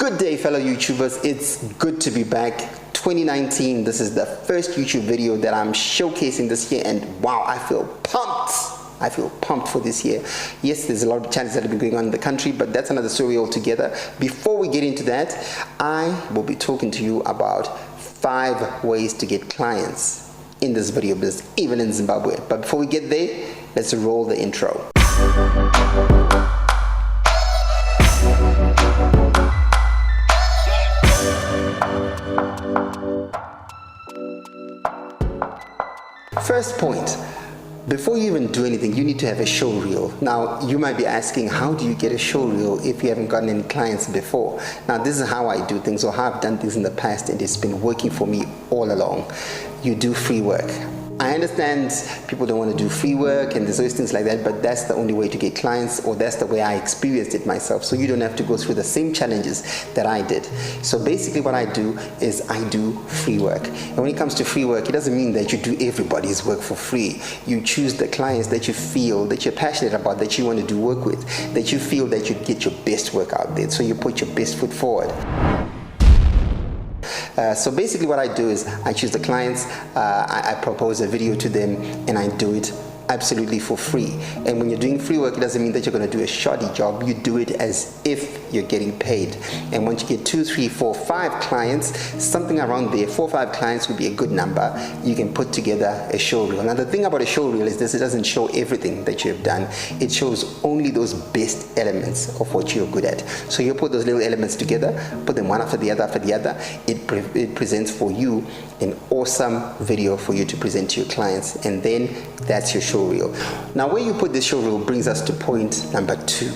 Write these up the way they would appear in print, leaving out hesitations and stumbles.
Good day, fellow YouTubers. It's good to be back. 2019, this is the first YouTube video that I'm showcasing this year, and wow, I feel pumped. I feel pumped for this year. Yes, there's a lot of challenges that have been going on in the country, but that's another story altogether. Before we get into that, I will be talking to you about 5 ways to get clients in this video business, even in Zimbabwe. But before we get there, let's roll the intro. First point, before you even do anything, you need to have a show reel. Now, you might be asking, how do you get a show reel if you haven't gotten any clients before? Now, this is how I do things, or how I've done things in the past, and it's been working for me all along. You do free work. I understand people don't want to do free work and there's always things like that, but that's the only way to get clients, or that's the way I experienced it myself. So you don't have to go through the same challenges that I did. So basically what I do is I do free work. And when it comes to free work, it doesn't mean that you do everybody's work for free. You choose the clients that you feel that you're passionate about, that you want to do work with, that you feel that you get your best work out there. So you put your best foot forward. So basically what I do is I choose the clients, I propose a video to them, and I do it absolutely for free. And when you're doing free work, it doesn't mean that you're going to do a shoddy job. You do it as if you're getting paid. And once you get 2, 3, 4, 5 clients, something around there, 4 or 5 clients would be a good number, you can put together a show reel. Now the thing about a show reel is this: it doesn't show everything that you have done. It shows only those best elements of what you're good at. So you put those little elements together, put them one after the other, it presents for you an awesome video for you to present to your clients, and then that's your show reel. Now where you put this show reel brings us to point number 2.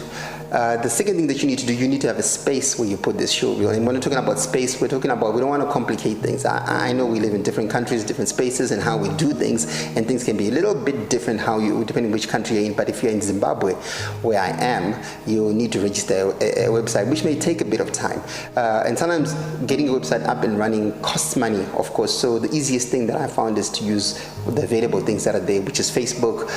The second thing that you need to do, you need to have a space where you put this show reel. And when we're talking about space, we're talking about, we don't want to complicate things. I know we live in different countries, different spaces, and how we do things, and things can be a little bit different depending which country you're in. But if you're in Zimbabwe, where I am, you need to register a website, which may take a bit of time. And sometimes getting a website up and running costs money, of course. So the easiest thing that I found is to use the available things that are there, which is Facebook,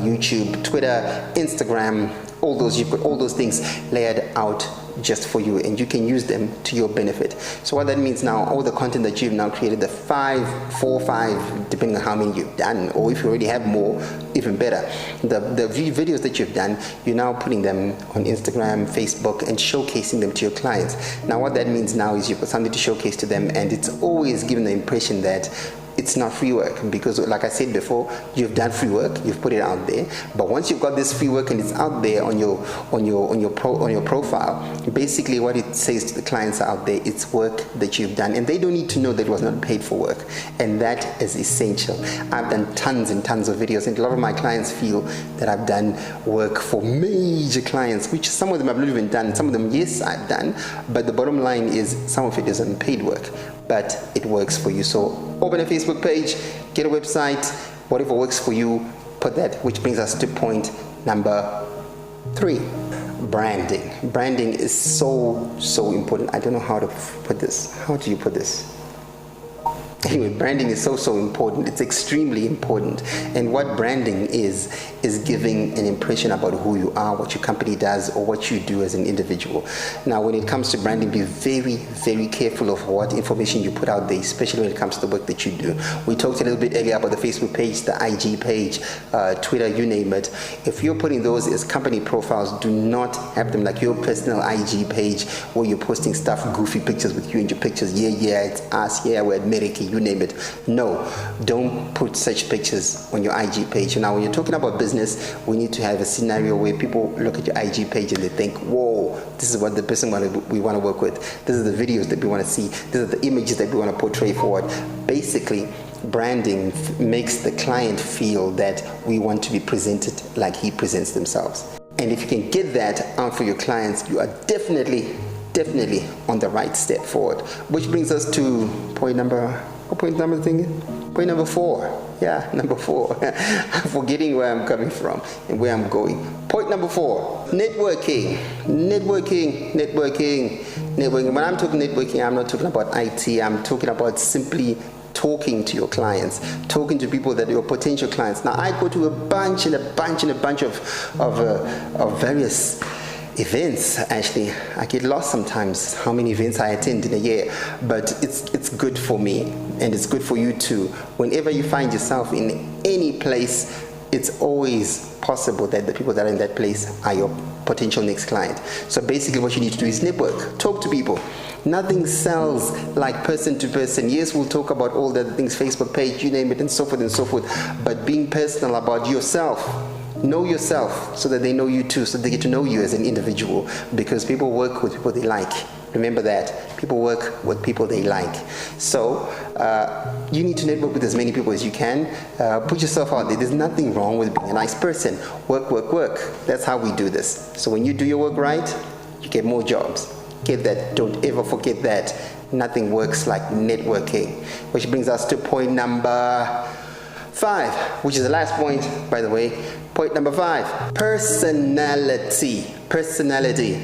YouTube, Twitter, Instagram. All those, you've got all those things layered out just for you, and you can use them to your benefit. So what that means now, all the content that you've now created, the 4 or 5, depending on how many you've done, or if you already have more, even better. The videos that you've done, you're now putting them on Instagram, Facebook, and showcasing them to your clients. Now what that means now is you've got something to showcase to them, and it's always given the impression that it's not free work, because like I said before, you've done free work, you've put it out there. But once you've got this free work and it's out there on your profile, basically what it says to the clients out there, it's work that you've done, and they don't need to know that it was not paid for work, and that is essential. I've done tons and tons of videos, and a lot of my clients feel that I've done work for major clients, which some of them I've not even done. Some of them, yes, I've done, but the bottom line is some of it isn't paid work, but it works for you. So open a Facebook page, get a website, whatever works for you, put that, which brings us to point number 3. Branding. Branding is so important. I don't know how to put this. How do you put this? Anyway, branding is so important. It's extremely important. And what branding is giving an impression about who you are, what your company does, or what you do as an individual. Now, when it comes to branding, be very careful of what information you put out there, especially when it comes to the work that you do. We talked a little bit earlier about the Facebook page, the IG page, Twitter, you name it. If you're putting those as company profiles, do not have them like your personal IG page where you're posting stuff, goofy pictures with you and your pictures. Yeah, it's us. Yeah, we're at America. You name it. No, don't put such pictures on your IG page. Now, when you're talking about business, we need to have a scenario where people look at your IG page and they think, whoa, this is what the person we want to work with. These are the videos that we want to see. These are the images that we want to portray forward. Basically, branding makes the client feel that we want to be presented like he presents themselves. And if you can get that out for your clients, you are definitely on the right step forward. Which brings us to point number 4. Yeah, number 4. I'm forgetting where I'm coming from and where I'm going. Point number 4, networking. When I'm talking networking, I'm not talking about IT. I'm talking about simply talking to your clients, talking to people that are your potential clients. Now, I go to a bunch of various Events, actually, I get lost sometimes how many events I attend in a year, but it's good for me, and it's good for you too. Whenever you find yourself in any place, it's always possible that the people that are in that place are your potential next client. So basically what you need to do is network, talk to people. Nothing sells like person to person. Yes, we'll talk about all the other things, Facebook page, you name it, and so forth, but being personal about yourself. Know yourself so that they know you too, so they get to know you as an individual, because people work with people they like. Remember that. People work with people they like. So you need to network with as many people as you can. Put yourself out there. There's nothing wrong with being a nice person. Work, work, work. That's how we do this. So when you do your work right, you get more jobs. Get that. Don't ever forget that. Nothing works like networking. Which brings us to point number 5, which is the last point, by the way. Point number 5, personality. Personality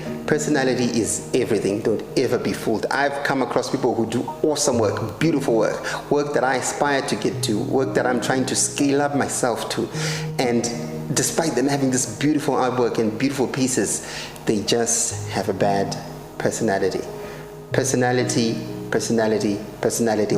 is everything. Don't ever be fooled. I've come across people who do awesome work, beautiful work that I aspire to get to, work that I'm trying to scale up myself to. And despite them having this beautiful artwork and beautiful pieces, they just have a bad personality. Personality,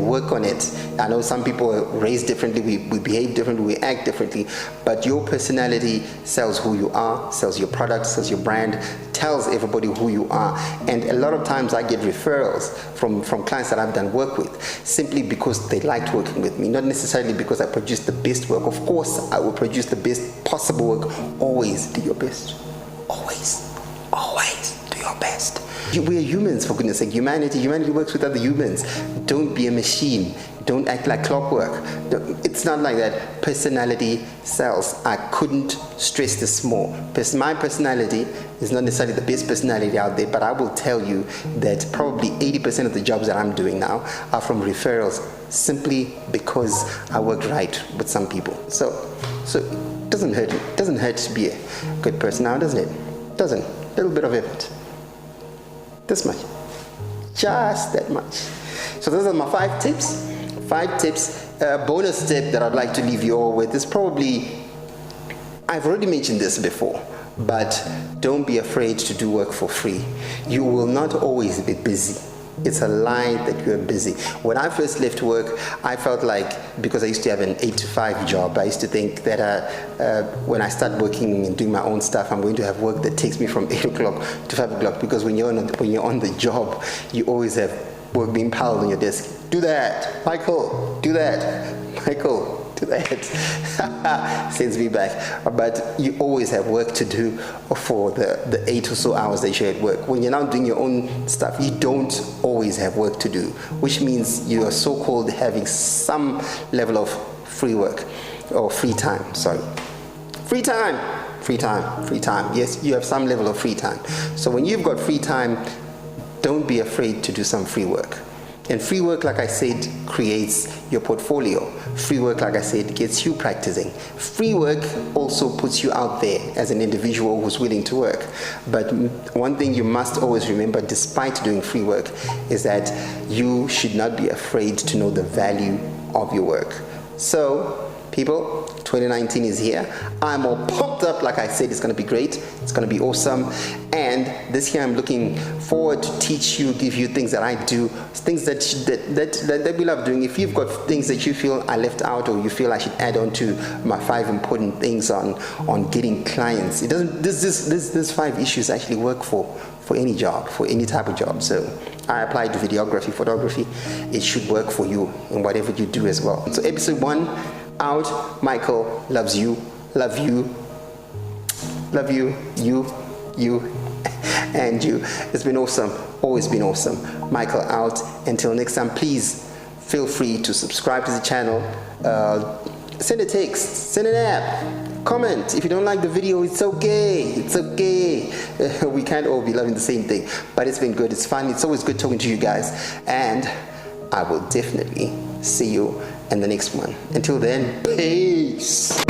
work on it. I know some people are raised differently, we behave differently, we act differently, but your personality sells who you are, sells your product, sells your brand, tells everybody who you are. And a lot of times I get referrals from clients that I've done work with, simply because they liked working with me, not necessarily because I produce the best work. Of course, I will produce the best possible work. Always do your best. Always do your best. We are humans, for goodness sake. Humanity works with other humans. Don't be a machine. Don't act like clockwork. It's not like that. Personality sells. I couldn't stress this more. My personality is not necessarily the best personality out there, but I will tell you that probably 80% of the jobs that I'm doing now are from referrals, simply because I work right with some people. So it doesn't hurt. It doesn't hurt to be a good person now, doesn't it? Doesn't. A little bit of effort. This much, just that much. So those are my 5 tips. 5 tips. Bonus tip that I'd like to leave you all with is probably, I've already mentioned this before, but don't be afraid to do work for free. You will not always be busy. It's a lie that you're busy. When I first left work, I felt like, because I used to have an 8 to 5 job, I used to think that when I start working and doing my own stuff, I'm going to have work that takes me from 8 o'clock to 5 o'clock, because when you're on the job, you always have work being piled on your desk. Do that, Michael, do that, Michael. To that sends me back. But you always have work to do for the 8 or so hours that you're at work. When you're now doing your own stuff, you don't always have work to do, which means you are so-called having some level of free work or free time. Sorry, free time. Yes, you have some level of free time. So when you've got free time, don't be afraid to do some free work. And free work, like I said, creates your portfolio. Free work, like I said, gets you practicing. Free work also puts you out there as an individual who's willing to work. But one thing you must always remember, despite doing free work, is that you should not be afraid to know the value of your work. So, people, 2019 is here. I'm all pumped up. Like I said, it's going to be great. It's going to be awesome. And this year I'm looking forward to teach you, give you things that I do, things that we love doing. If you've got things that you feel I left out, or you feel I should add on to my 5 important things on getting clients, it doesn't. This 5 issues actually work for any job, for any type of job. So I applied to videography, photography. It should work for you in whatever you do as well. So episode 1 out. Michael loves you, love you, you, and you. It's been awesome, always been awesome. Michael out. Until next time, please feel free to subscribe to the channel, send a text, send an app, comment. If you don't like the video, it's okay, we can't all be loving the same thing, but it's been good, it's fun, it's always good talking to you guys, and I will definitely see you in the next one. Until then, peace.